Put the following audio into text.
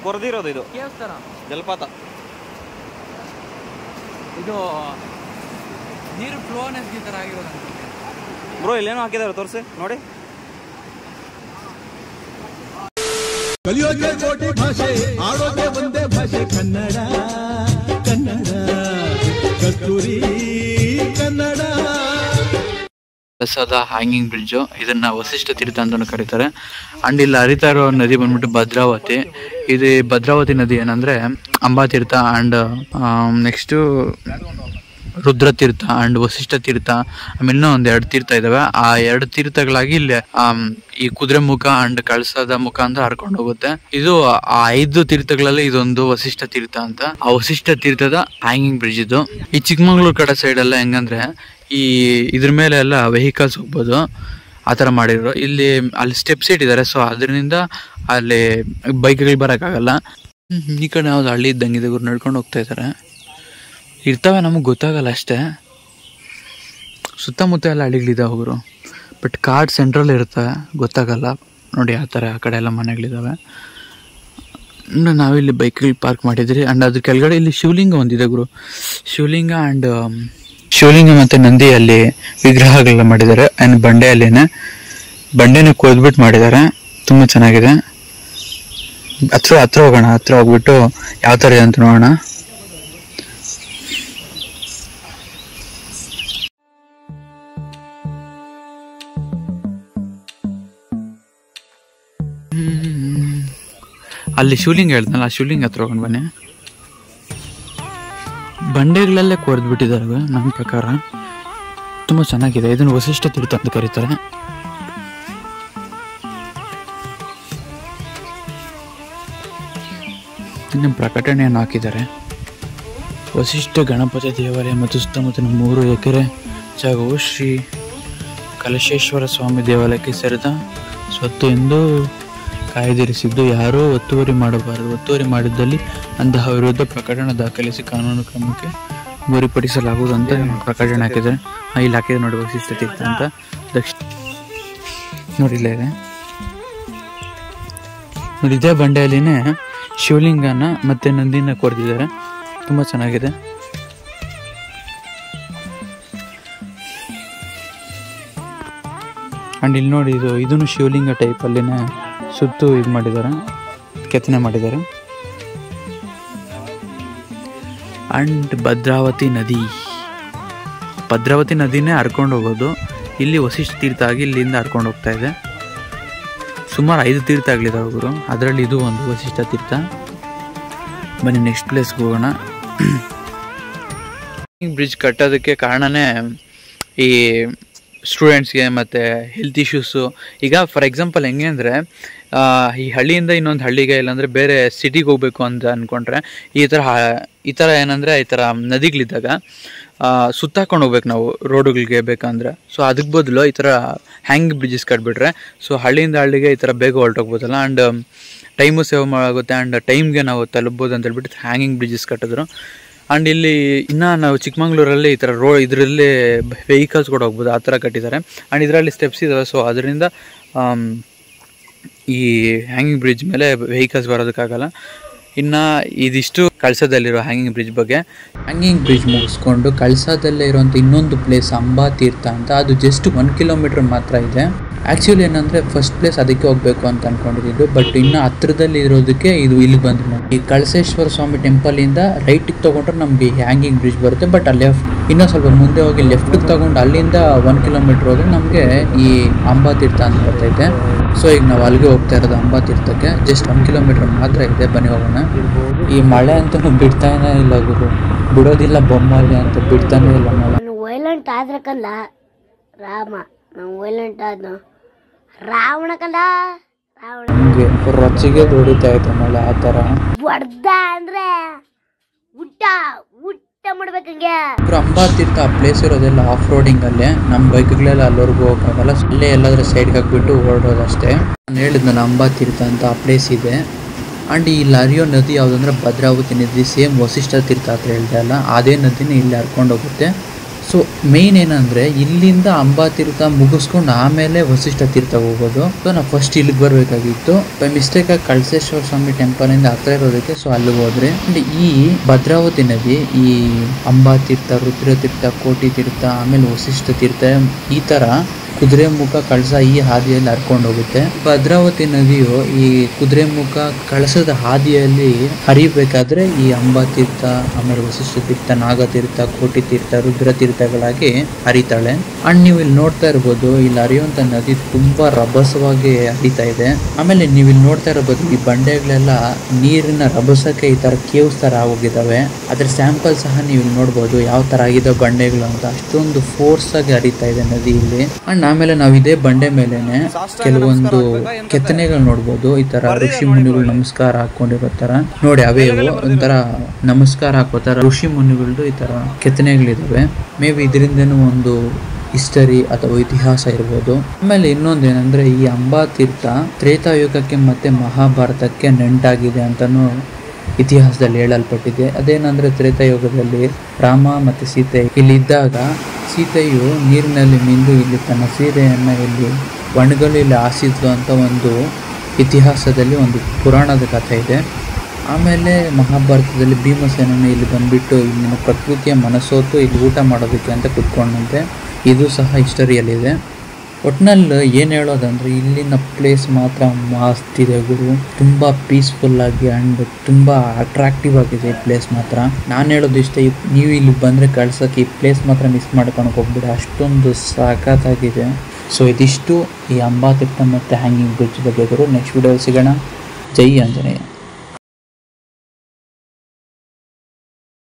ಕೊರೆದಿರೋದು ಇದು ದೇವಸ್ಥಾನ ಜಲಪಾತ. ಇದು ನೀರು ಫ್ಲೋನೆಸ್ ಈ ಥರ ಆಗಿರೋದು ಬ್ರೋ ಇಲ್ಲೇನೋ ಹಾಕಿದಾರೆ ತೋರಿಸಿ ನೋಡಿ. ಕಲಿಯೋಕೆ ಕೋಟಿ ಭಾಷೆ ಆಡೋಕೆ ಒಂದೇ ಭಾಷೆ ಕನ್ನಡ ಕನ್ನಡ ಕಸ್ತೂರಿ ಕನ್ನಡ. ಪ್ರಸಾದ ಹ್ಯಾಂಗಿಂಗ್ ಬ್ರಿಡ್ಜು, ಇದನ್ನ ವಸಿಷ್ಠ ತೀರ್ಥ ಅಂತ ಕರೀತಾರೆ. ಅಂಡ್ ಇಲ್ಲಿ ಹರಿತಾ ಇರೋ ನದಿ ಬಂದ್ಬಿಟ್ಟು ಭದ್ರಾವತಿ. ಇದು ಭದ್ರಾವತಿ ನದಿ ಏನಂದ್ರೆ Amba Tirtha and next Rudra Tirtha and Vasishtha Tirtha, ಆಮೇಲೆ ಇನ್ನೂ ಒಂದ್ 2 ತೀರ್ಥ ಇದಾವೆ. ಆ 2 ತೀರ್ಥಗಳಾಗಿ ಇಲ್ಲಿ ಈ ಕುದುರೆ ಮುಖ ಅಂಡ್ ಕಳಸದ ಮುಖ ಅಂತ ಹರ್ಕೊಂಡು ಹೋಗುತ್ತೆ. ಇದು ಆ 5 ತೀರ್ಥಗಳಲ್ಲಿ ಇದೊಂದು ವಸಿಷ್ಠ ತೀರ್ಥ ಅಂತ. ಆ ವಸಿಷ್ಠ ತೀರ್ಥದ ಹ್ಯಾಂಗಿಂಗ್ ಬ್ರಿಡ್ಜ್ ಇದು. ಈ ಚಿಕ್ಕಮಂಗ್ಳೂರ್ ಕಡೆ ಸೈಡ್ ಎಲ್ಲ ಹೆಂಗಂದ್ರೆ ಈ ಇದ್ರ ಮೇಲೆ ಎಲ್ಲ ವೆಹಿಕಲ್ಸ್ ಹೋಗ್ಬೋದು, ಆ ಥರ ಮಾಡಿದ್ರು. ಅಲ್ಲಿ ಸ್ಟೆಪ್ಸ್ ಇಟ್ಟಿದ್ದಾರೆ, ಸೊ ಅದರಿಂದ ಅಲ್ಲಿ ಬೈಕ್ಗಳು ಬರೋಕ್ಕಾಗಲ್ಲ. ಈ ಕಡೆ ಯಾವ್ದು ಹಳ್ಳಿ ಇದ್ದಂಗಿದೆ, ಇವ್ರು ನಡ್ಕೊಂಡು ಹೋಗ್ತಾ ಇದ್ದಾರೆ. ಇರ್ತವೆ, ನಮಗೆ ಗೊತ್ತಾಗಲ್ಲ ಅಷ್ಟೇ. ಸುತ್ತಮುತ್ತ ಎಲ್ಲ ಹಳ್ಳಿಗಳಿದ್ದಾವೆ ಅವರು, ಬಟ್ ಕಾಡ್ ಸೆಂಟ್ರಲ್ ಇರ್ತವೆ, ಗೊತ್ತಾಗಲ್ಲ. ನೋಡಿ ಆ ಥರ ಆ ಕಡೆ ಎಲ್ಲ ಮನೆಗಳಿದ್ದಾವೆ. ನಾವಿಲ್ಲಿ ಬೈಕ್ಗಳು ಪಾರ್ಕ್ ಮಾಡಿದ್ರಿ. ಅಂಡ್ ಅದ್ರ ಕೆಳಗಡೆ ಇಲ್ಲಿ ಶಿವಲಿಂಗ ಒಂದಿದೆ ಗುರು. ಶಿವಲಿಂಗ ಮತ್ತು ನಂದಿ ಅಲ್ಲಿ ವಿಗ್ರಹಗಳನ್ನ ಮಾಡಿದ್ದಾರೆ. ಆ್ಯಂಡ್ ಬಂಡೆನ ಕೊಯ್ದ್ಬಿಟ್ಟು ಮಾಡಿದ್ದಾರೆ. ತುಂಬ ಚೆನ್ನಾಗಿದೆ. ಹತ್ರ ಹೋಗೋಣ. ಹತ್ರ ಹೋಗ್ಬಿಟ್ಟು ಯಾವ ಥರ ಇದೆ ಅಂತ ನೋಡೋಣ. ಅಲ್ಲಿ ಶಿವಲಿಂಗ ಹೇಳ್ದಲ್ಲ, ಆ ಶಿವಲಿಂಗ ಹತ್ರ ಹೋಗೋಣ ಬನ್ನಿ. ಬಂಡೆಗಳಲ್ಲೇ ಕೊರೆದ್ಬಿಟ್ಟಿದ್ದಾರೆ ನನ್ನ ಪ್ರಕಾರ. ತುಂಬ ಚೆನ್ನಾಗಿದೆ. ಇದನ್ನು ವಸಿಷ್ಠ ತೀರ್ಥ ಅಂತ ಕರೀತಾರೆ. ಇನ್ನು ಪ್ರಕಟಣೆಯನ್ನು ಹಾಕಿದ್ದಾರೆ. ವಸಿಷ್ಠ ಗಣಪತಿ ದೇವಾಲಯ ಮತ್ತು ಸುತ್ತಮುತ್ತಲಿನ 3 ಎಕರೆ ಜಾಗವು ಶ್ರೀ ಕಲಶೇಶ್ವರ ಸ್ವಾಮಿ ದೇವಾಲಯಕ್ಕೆ ಸೇರಿದ ಸ್ವತ್ತು ಎಂದು ಕಾಯ್ದಿರಿಸಿದ್ದು, ಯಾರೂ ಒತ್ತುವರಿ ಮಾಡಬಾರದು. ಒತ್ತುವರಿ ಮಾಡಿದ್ದಲ್ಲಿ ಅಂತಹ ವಿರುದ್ಧ ಪ್ರಕರಣ ದಾಖಲಿಸಿ ಕಾನೂನು ಕ್ರಮಕ್ಕೆ ಗುರಿಪಡಿಸಲಾಗುವುದು ಅಂತ ಪ್ರಕಟಣೆ ಹಾಕಿದ್ದಾರೆ. ಇಲ್ಲಿ ಹಾಕಿದೆ ನೋಡಿ, ವಸಿಷ್ಠ ತೀರ್ಥ ಅಂತ. ನೋಡಿ ಇಲ್ಲೇ ಇದೆ ನೋಡಿ. ಇದೇ ಬಂಡೆಯಲ್ಲಿನೇ ಶಿವಲಿಂಗನ ಮತ್ತೆ ನಂದಿನ ಕೊರೆದಿದ್ದಾರೆ. ತುಂಬ ಚೆನ್ನಾಗಿದೆ. ಅಂಡ್ ಇಲ್ಲಿ ನೋಡಿ, ಇದನ್ನು ಶಿವಲಿಂಗ ಟೈಪ್ ಅಲ್ಲಿನೇ ಸುತ್ತು ಇದು ಮಾಡಿದ್ದಾರೆ, ಕೆತ್ತನೆ ಮಾಡಿದ್ದಾರೆ. ಅಂಡ್ ಭದ್ರಾವತಿ ನದಿನೇ ಹರ್ಕೊಂಡು ಹೋಗೋದು. ಇಲ್ಲಿ ವಸಿಷ್ಠ ತೀರ್ಥ ಆಗಿ ಇಲ್ಲಿಂದ ಹರ್ಕೊಂಡು ಹೋಗ್ತಾ ಇದೆ. ಸುಮಾರು 5 ತೀರ್ಥ ಆಗ್ಲಿದ್ದಾವೆ ಗುರು, ಅದರಲ್ಲಿ ಇದು ಒಂದು ವಸಿಷ್ಠ ತೀರ್ಥ. ಬನ್ನಿ ನೆಕ್ಸ್ಟ್ ಪ್ಲೇಸ್ಗೆ ಹೋಗೋಣ. ಬ್ರಿಡ್ಜ್ ಕಟ್ಟೋದಕ್ಕೆ ಕಾರಣನೇ ಈ ಸ್ಟೂಡೆಂಟ್ಸ್ಗೆ ಮತ್ತು ಹೆಲ್ತ್ ಇಶ್ಯೂಸು. ಈಗ ಫಾರ್ ಎಕ್ಸಾಂಪಲ್ ಹೆಂಗೆ ಅಂದರೆ, ಈ ಹಳ್ಳಿಯಿಂದ ಇನ್ನೊಂದು ಹಳ್ಳಿಗೆ, ಇಲ್ಲಾಂದರೆ ಬೇರೆ ಸಿಟಿಗೆ ಹೋಗ್ಬೇಕು ಅಂತ ಅಂದ್ಕೊಂಡ್ರೆ ಈ ಥರ ಏನಂದರೆ ಈ ಥರ ನದಿಗಳಿದ್ದಾಗ ಸುತ್ತಾಕೊಂಡು ಹೋಗ್ಬೇಕು ನಾವು ರೋಡುಗಳಿಗೆ ಬೇಕಂದ್ರೆ. ಸೊ ಅದಕ್ಕೆ ಬದಲು ಈ ಥರ ಹ್ಯಾಂಗ್ ಬ್ರಿಡ್ಜಸ್ ಕಟ್ಬಿಟ್ರೆ ಸೊ ಹಳ್ಳಿಯಿಂದ ಹಳ್ಳಿಗೆ ಈ ಥರ ಬೇಗ ಹೊರಟೋಗ್ಬೋದಲ್ಲ. ಆ್ಯಂಡ್ ಟೈಮು ಸೇವ್ ಆಗುತ್ತೆ, ಆ್ಯಂಡ್ ಟೈಮ್ಗೆ ನಾವು ತಲುಪ್ಬೋದು ಅಂತ ಹೇಳ್ಬಿಟ್ಟು ಹ್ಯಾಂಗಿಂಗ್ ಬ್ರಿಡ್ಜಸ್ ಕಟ್ಟಿದ್ರು. ಆ್ಯಂಡ್ ಇಲ್ಲಿ ಇನ್ನೂ ನಾವು ಚಿಕ್ಕಮಂಗ್ಳೂರಲ್ಲಿ ಈ ಥರ ಇದರಲ್ಲಿ ವೆಹಿಕಲ್ಸ್ ಕೂಡ ಹೋಗ್ಬೋದು, ಆ ಥರ ಕಟ್ಟಿದ್ದಾರೆ. ಆ್ಯಂಡ್ ಇದರಲ್ಲಿ ಸ್ಟೆಪ್ಸ್ ಇದ್ದಾವೆ. ಸೊ ಅದರಿಂದ ಈ ಹ್ಯಾಂಗಿಂಗ್ ಬ್ರಿಡ್ಜ್ ಮೇಲೆ ವೆಹಿಕಲ್ಸ್ ಬರೋದಕ್ಕಾಗಲ್ಲ. ಇನ್ನು ಇದಿಷ್ಟು ಕಳಸದಲ್ಲಿರೋ ಹ್ಯಾಂಗಿಂಗ್ ಬ್ರಿಡ್ಜ್ ಬಗ್ಗೆ. ಹ್ಯಾಂಗಿಂಗ್ ಬ್ರಿಡ್ಜ್ ಮುಗಿಸ್ಕೊಂಡು ಕಳಸದಲ್ಲೇ ಇರುವಂಥ ಇನ್ನೊಂದು ಪ್ಲೇಸ್ ಅಂಬಾ ತೀರ್ಥ ಅಂತ, ಅದು ಜಸ್ಟ್ 1 ಕಿಲೋಮೀಟರ್ ಮಾತ್ರ ಇದೆ. ಆ್ಯಕ್ಚುಲಿ ಏನಂದರೆ ಫಸ್ಟ್ ಪ್ಲೇಸ್ ಅದಕ್ಕೆ ಹೋಗಬೇಕು ಅಂತ ಅಂದ್ಕೊಂಡಿದ್ದು, ಬಟ್ ಇನ್ನು ಹತ್ರದಲ್ಲಿ ಇರೋದಕ್ಕೆ ಇದು ಇಲ್ಲಿಗೆ ಬಂದ್ವಿ ನಾವು. ಈ ಕಳಸೇಶ್ವರ ಸ್ವಾಮಿ ಟೆಂಪಲಿಂದ ರೈಟಿಗೆ ತೊಗೊಂಡ್ರೆ ನಮಗೆ ಹ್ಯಾಂಗಿಂಗ್ ಬ್ರಿಡ್ಜ್ ಬರುತ್ತೆ. ಬಟ್ ಅಲ್ಲಿ ಇನ್ನೂ ಸ್ವಲ್ಪ ಮುಂದೆ ಹೋಗಿ ಲೆಫ್ಟಿಗೆ ತೊಗೊಂಡು ಅಲ್ಲಿಂದ 1 ಕಿಲೋಮೀಟರ್ ಹೋದರೆ ನಮಗೆ ಈ ಅಂಬಾ ತೀರ್ಥ ಅಂತ ಬರ್ತೈತೆ. ಸೊ ಈಗ ನಾವು ಅಲ್ಲಿಗೆ ಹೋಗ್ತಾ ಇರೋದು ಅಂಬಾ ತೀರ್ಥಕ್ಕೆ. ಜಸ್ಟ್ 1 ಕಿಲೋಮೀಟರ್ ಮಾತ್ರ ಇದೆ, ಬನ್ನಿ ಹೋಗೋಣ. ಈ ಮಳೆ ಅಂತೂ ಬಿಡ್ತಾನೇ ಇಲ್ಲ ಗುರು, ಬಿಡೋದಿಲ್ಲ ಬೊಮ್ಮಲ್ಲಿ ಅಂತ, ಬಿಡ್ತಾನೆ ಇಲ್ಲ ಮಳೆ. ವೈಲೆಂಟ್ ಆದ್ರೆ ಕಂದ ರಾಮ, ನಾವು ವೈಲೆಂಟ್ ಆದ್ನು ರಾವಣ ಕಂದ, ಹಂಗೆ ರೊಚ್ಚಿಗೆ ದುಡಿತಾ ಇದೆ ಮಳೆ. ಆ ಥರ ಹೊಡ್ದ ಅಂದ್ರೆ ಊಟ ಮಾಡ್ಬೇಕಂಗೆ. ಅಂಬಾ ತೀರ್ಥ ಆ ಪ್ಲೇಸ್ ಇರೋದೆಲ್ಲ ಆಫ್ ರೋಡಿಂಗ್ ಅಲ್ಲೇ, ನಮ್ಮ ಬೈಕ್ಗಳೆಲ್ಲ ಅಲ್ಲಿವರೆಗೂ ಹೋಗೋಕ್ಕಾಗಲ್ಲ. ಅಲ್ಲೇ ಎಲ್ಲಾದ್ರೂ ಸೈಡ್ಗೆ ಹಾಕ್ಬಿಟ್ಟು ಹೊರಡೋದಷ್ಟೇ. ನಾನು ಹೇಳಿದ್ನಲ್ಲ ಅಂಬಾ ತೀರ್ಥ ಅಂತ ಆ ಪ್ಲೇಸ್ ಇದೆ. ಆ್ಯಂಡ್ ಇಲ್ಲಿ ಹರಿಯೋ ನದಿ ಯಾವುದಂದ್ರೆ ಭದ್ರಾವತಿ ನದಿ, ಸೇಮ್ ವಸಿಷ್ಠ ತೀರ್ಥ ಹತ್ರ ಹೇಳ್ದೆ ಅಲ್ಲ, ಅದೇ ನದಿನೇ ಇಲ್ಲಿ ಹರ್ಕೊಂಡು ಹೋಗುತ್ತೆ. ಸೊ ಮೇನ್ ಏನಂದರೆ ಇಲ್ಲಿಂದ ಅಂಬಾತೀರ್ಥ ಮುಗಿಸ್ಕೊಂಡು ಆಮೇಲೆ ವಸಿಷ್ಠ ತೀರ್ಥ ಹೋಗೋದು. ಸೊ ನಾವು ಫಸ್ಟ್ ಇಲ್ಲಿಗೆ ಬರಬೇಕಾಗಿತ್ತು. ಬೈ ಮಿಸ್ಟೇಕಾಗಿ ಕಳಸೇಶ್ವರ ಸ್ವಾಮಿ ಟೆಂಪಲಿಂದ ಹತ್ರ ಇರೋದಕ್ಕೆ ಸೊ ಅಲ್ಲಿಗೆ ಹೋದ್ರೆ. ಅಂಡ್ ಈ ಭದ್ರಾವತಿ ನದಿ ಈ ಅಂಬಾತೀರ್ಥ, ರುದ್ರತೀರ್ಥ, ಕೋಟಿ ತೀರ್ಥ, ಆಮೇಲೆ ವಸಿಷ್ಠ ತೀರ್ಥ ಈ ಥರ ಕುದುರೆಮುಖ ಕಳಸ ಈ ಹಾದಿಯಲ್ಲಿ ಹರ್ಕೊಂಡು ಹೋಗುತ್ತೆ. ಭದ್ರಾವತಿ ನದಿಯು ಈ ಕುದುರೆಮುಖ ಕಳಸದ ಹಾದಿಯಲ್ಲಿ ಹರಿಬೇಕಾದ್ರೆ ಈ ಅಂಬಾತೀರ್ಥ, ಆಮೇಲೆ ವಸಿಷ್ಠ ತೀರ್ಥ, ನಾಗತೀರ್ಥ, ಕೋಟಿ ತೀರ್ಥ, ರುದ್ರ ತೀರ್ಥಗಳಾಗಿ ಹರಿತಾಳೆ. ಅಂಡ್ ನೀವು ಇಲ್ಲಿ ನೋಡ್ತಾ ಇರ್ಬೋದು, ಇಲ್ಲಿ ಹರಿಯುವಂತ ನದಿ ತುಂಬಾ ರಭಸವಾಗಿ ಹರಿತಾ ಇದೆ. ಆಮೇಲೆ ನೀವು ಇಲ್ಲಿ ನೋಡ್ತಾ ಇರ್ಬೋದು, ಈ ಬಂಡೆಗಳೆಲ್ಲ ನೀರಿನ ರಭಸಕ್ಕೆ ಈ ತರ ಕೇವ್ಸ್ ತರ ಆಗೋಗಿದಾವೆ. ಅದ್ರ ಸ್ಯಾಂಪಲ್ ಸಹ ನೀವು ಇಲ್ಲಿ ನೋಡ್ಬೋದು ಯಾವ ತರ ಆಗಿದೆ ಬಂಡೆಗಳು ಅಂತ. ಅಷ್ಟೊಂದು ಫೋರ್ಸ್ ಆಗಿ ಹರಿತಾ ಇದೆ ನದಿ ಇಲ್ಲಿ. ಅಂಡ್ ಆಮೇಲೆ ನಾವು ಇದೇ ಬಂಡೆ ಮೇಲೆನೆ ಕೆಲವೊಂದು ಕೆತ್ತನೆಗಳು ನೋಡ್ಬೋದು. ಈ ತರ ಋಷಿ ಮುನಿಗಳು ನಮಸ್ಕಾರ ಹಾಕೊಂಡಿರೋ ತರ ನೋಡಿ, ಅವೇ ಒಂಥರ ನಮಸ್ಕಾರ ಹಾಕೋತರ ಋಷಿ ಮುನಿಗಳದ್ದು ಈ ತರ ಕೆತ್ತನೆಗಳಿದಾವೆ. ಮೇ ಬಿ ಇದರಿಂದನೂ ಒಂದು ಹಿಸ್ಟರಿ ಅಥವಾ ಇತಿಹಾಸ ಇರ್ಬೋದು. ಆಮೇಲೆ ಇನ್ನೊಂದೇನಂದ್ರೆ ಈ ಅಂಬಾತೀರ್ಥ ತ್ರೇತಾಯುಗಕ್ಕೆ ಮತ್ತೆ ಮಹಾಭಾರತಕ್ಕೆ ನೆಂಟಾಗಿದೆ ಅಂತಾನು ಇತಿಹಾಸದಲ್ಲಿ ಹೇಳಲ್ಪಟ್ಟಿದೆ. ಅದೇನಂದ್ರೆ ತ್ರೇತಾಯುಗದಲ್ಲಿ ರಾಮ ಮತ್ತು ಸೀತೆ ಇಲ್ಲಿದ್ದಾಗ ಸೀತೆಯು ನೀರಿನಲ್ಲಿ ಮಿಂದು ಇಲ್ಲಿ ತನ್ನ ಸೀರೆಯನ್ನು ಇಲ್ಲಿ ಒಣಗಲು ಇಲ್ಲಿ ಹಾಸಿದ್ಲು ಅಂತ ಒಂದು ಇತಿಹಾಸದಲ್ಲಿ ಒಂದು ಪುರಾಣದ ಕಥೆ ಇದೆ. ಆಮೇಲೆ ಮಹಾಭಾರತದಲ್ಲಿ ಭೀಮಸೇನನು ಇಲ್ಲಿ ಬಂದುಬಿಟ್ಟು ಇಲ್ಲಿನ ಪ್ರಕೃತಿಯ ಮನಸ್ಸೋತು ಇಲ್ಲಿ ಊಟ ಮಾಡೋದಕ್ಕೆ ಅಂತ ಕುತ್ಕೊಂಡಂತೆ ಇದು ಸಹ ಹಿಸ್ಟರಿಯಲ್ಲಿದೆ. ಒಟ್ನಲ್ಲಿ ಏನು ಹೇಳೋದಂದ್ರೆ ಇಲ್ಲಿನ ಪ್ಲೇಸ್ ಮಾತ್ರ ಮಸ್ತ್ ಇದೆ ಗುರು. ತುಂಬ ಪೀಸ್ಫುಲ್ಲಾಗಿ ಆ್ಯಂಡ್ ತುಂಬ ಅಟ್ರಾಕ್ಟಿವ್ ಆಗಿದೆ ಈ ಪ್ಲೇಸ್ ಮಾತ್ರ. ನಾನು ಹೇಳೋದು ಇಷ್ಟ, ನೀವು ಇಲ್ಲಿ ಬಂದರೆ ಕಳ್ಸೋಕ್ಕೆ ಈ ಪ್ಲೇಸ್ ಮಾತ್ರ ಮಿಸ್ ಮಾಡ್ಕೊಂಡು ಹೋಗ್ಬಿಡಿ, ಅಷ್ಟೊಂದು ಸಖತ್ತಾಗಿದೆ. ಸೊ ಇದಿಷ್ಟು ಈ ಅಂಬಾತೀರ್ಥ ಮತ್ತು ಹ್ಯಾಂಗಿಂಗ್ ಬ್ರಿಡ್ಜ್ ಬಗ್ಗೆ ಗುರು. ನೆಕ್ಸ್ಟ್ ವಿಡಿಯೋದಲ್ಲಿ ಸಿಗೋಣ. ಜೈ ಆಂಜನೇಯ.